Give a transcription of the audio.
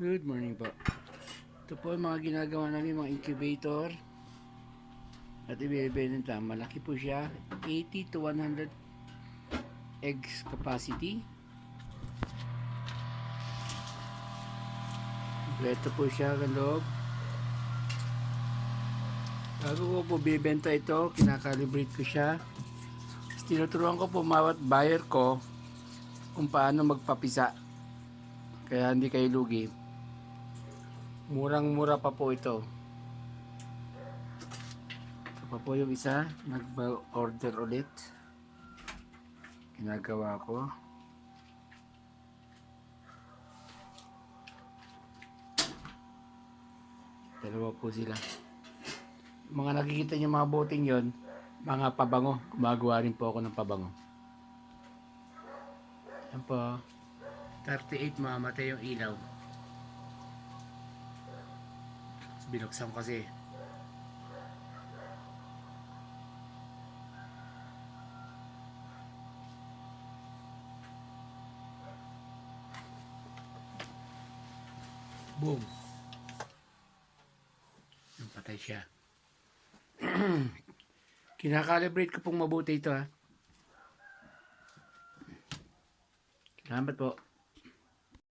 Good morning po. Ito po yung mga ginagawa namin, mga incubator at ibebenta. Malaki po siya, 80 to 100 eggs capacity. Kompleto po siya ang loob. Bago ko po bibenta ito, kinakalibrate ko siya. Tinuturuan ko po bawat buyer ko kung paano magpapisa, kaya hindi kayo lugi. Murang-mura pa po ito. Ito pa po yung isa, nag-order ulit. Ginagawa ko. Dalawa po sila. Mga nakikita niyo mga boting yon, mga pabango. Gumagawa rin po ako ng pabango. Yan po. 38, mamatay yung ilaw. Binuksan kasi. Boom. Patay siya. Kinakalibrate ko pong mabuti ito ha. Salamat po.